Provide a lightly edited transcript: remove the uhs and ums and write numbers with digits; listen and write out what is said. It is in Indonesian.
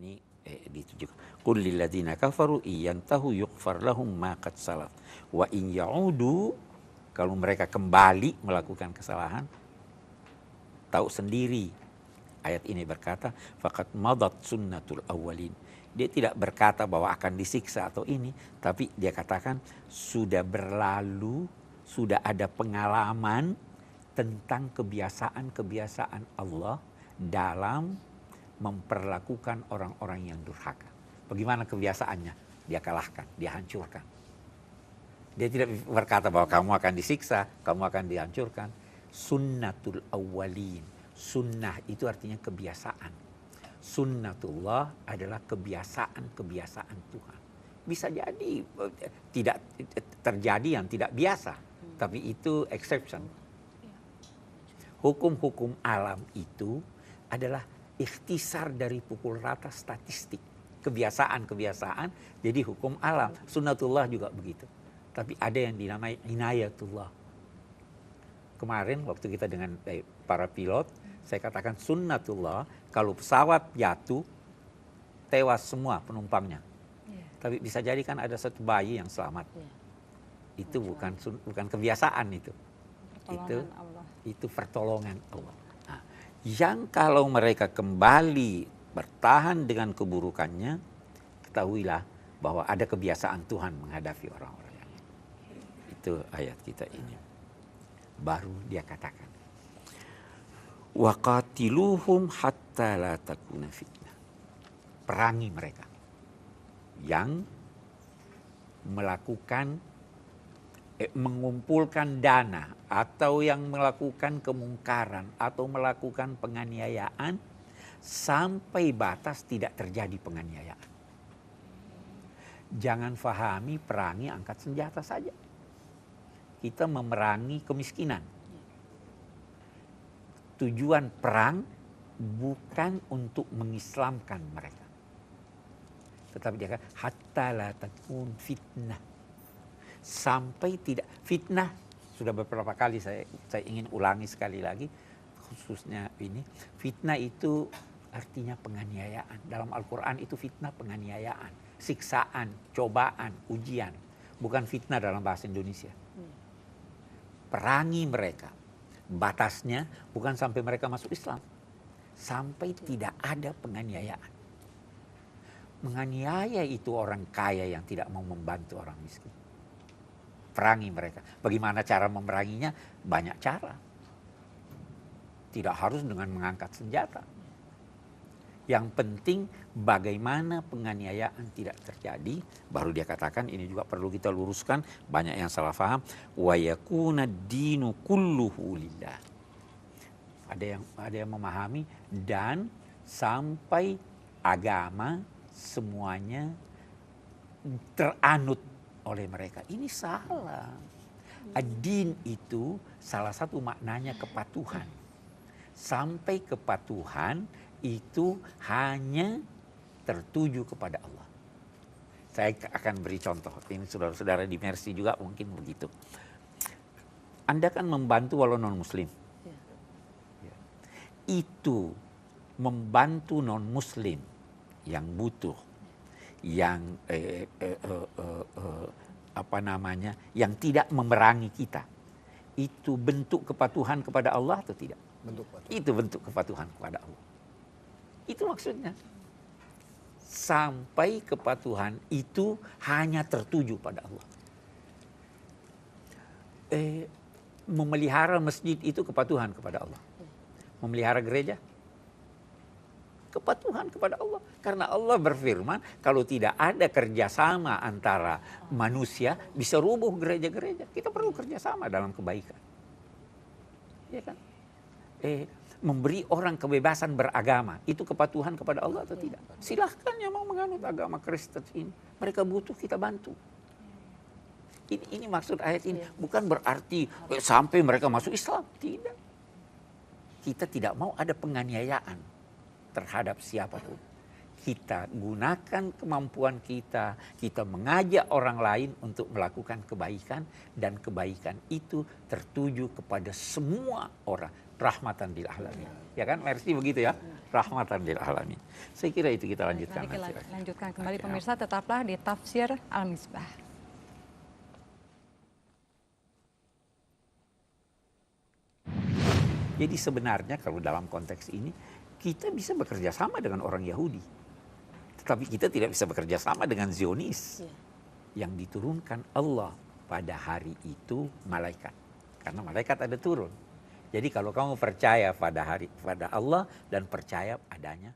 ini ditujukan. Qul lil ladzina kafaru iyantahu yughfar lahum ma qad salaf wa in ya'udu, kalau mereka kembali melakukan kesalahan, tahu sendiri ayat ini berkata faqad madat sunnatul awwalin. Dia tidak berkata bahwa akan disiksa atau ini, tapi dia katakan sudah berlalu, sudah ada pengalaman tentang kebiasaan-kebiasaan Allah dalam memperlakukan orang-orang yang durhaka. Bagaimana kebiasaannya? Dia kalahkan, dia hancurkan. Dia tidak berkata bahwa kamu akan disiksa, kamu akan dihancurkan. Sunnatul awwalin. Sunnah itu artinya kebiasaan. Sunnatullah adalah kebiasaan-kebiasaan Tuhan. Bisa jadi tidak terjadi yang tidak biasa, tapi itu exception. Hukum-hukum alam itu adalah ikhtisar dari pukul rata statistik. Kebiasaan-kebiasaan jadi hukum alam. Sunnatullah juga begitu. Tapi ada yang dinamai inayatullah. Kemarin waktu kita dengan para pilot, saya katakan sunnatullah, kalau pesawat jatuh, tewas semua penumpangnya. Tapi bisa jadi kan ada satu bayi yang selamat. Itu bukan kebiasaan itu. Itu pertolongan Allah. Nah, yang kalau mereka kembali bertahan dengan keburukannya, ketahuilah bahwa ada kebiasaan Tuhan menghadapi orang-orang yang ini. Itu ayat kita ini. Baru dia katakan, waqatiluhum hatta la takuna fitnah. Perangi mereka yang melakukan mengumpulkan dana atau yang melakukan kemungkaran atau melakukan penganiayaan sampai batas tidak terjadi penganiayaan. Jangan fahami perangi angkat senjata saja. Kita memerangi kemiskinan. Tujuan perang bukan untuk mengislamkan mereka. Tetapi dia kata, hatta la takun fitnah. Sampai tidak, fitnah sudah beberapa kali saya ingin ulangi sekali lagi, khususnya ini. Fitnah itu artinya penganiayaan. Dalam Al-Quran itu fitnah penganiayaan. Siksaan, cobaan, ujian. Bukan fitnah dalam bahasa Indonesia. Perangi mereka. Batasnya bukan sampai mereka masuk Islam. Sampai tidak ada penganiayaan. Menganiaya itu orang kaya yang tidak mau membantu orang miskin. Perangi mereka. Bagaimana cara memeranginya? Banyak cara. Tidak harus dengan mengangkat senjata. Yang penting bagaimana penganiayaan tidak terjadi. Baru dia katakan, ini juga perlu kita luruskan. Banyak yang salah faham. Wa yakuna dinu kulluhu lillah. Ada yang memahami dan sampai agama semuanya teranut oleh mereka. Ini salah. Ad-din itu salah satu maknanya kepatuhan. Sampai kepatuhan itu hanya tertuju kepada Allah. Saya akan beri contoh. Ini saudara-saudara di Mercy juga mungkin begitu. Anda kan membantu walau non-muslim. Ya. Itu membantu non-muslim yang butuh, yang yang tidak memerangi kita. Itu bentuk kepatuhan kepada Allah atau tidak? Itu bentuk kepatuhan kepada Allah. Itu maksudnya. Sampai kepatuhan itu hanya tertuju pada Allah. Memelihara masjid itu kepatuhan kepada Allah. Memelihara gereja, kepatuhan kepada Allah. Karena Allah berfirman, kalau tidak ada kerjasama antara manusia, bisa rubuh gereja-gereja. Kita perlu kerjasama dalam kebaikan. Ya kan? Memberi orang kebebasan beragama, itu kepatuhan kepada Allah atau tidak? Silahkan yang mau menganut agama Kristen ini. Mereka butuh, kita bantu. Ini maksud ayat ini. Bukan berarti sampai mereka masuk Islam. Tidak. Kita tidak mau ada penganiayaan terhadap siapapun. Kita gunakan kemampuan kita. Kita mengajak orang lain untuk melakukan kebaikan. Dan kebaikan itu tertuju kepada semua orang. Rahmatan lil alamin. Ya kan, Mercy begitu ya. rahmatan lil alamin. Saya kira itu kita lanjutkan Nanti nanti. lanjutkan kembali Oke. pemirsa, tetaplah di Tafsir Al-Misbah. Jadi sebenarnya kalau dalam konteks ini kita bisa bekerja sama dengan orang Yahudi. Tetapi kita tidak bisa bekerja sama dengan Zionis. Yang diturunkan Allah pada hari itu malaikat. Karena malaikat ada turun. Jadi kalau kamu percaya pada Allah dan percaya adanya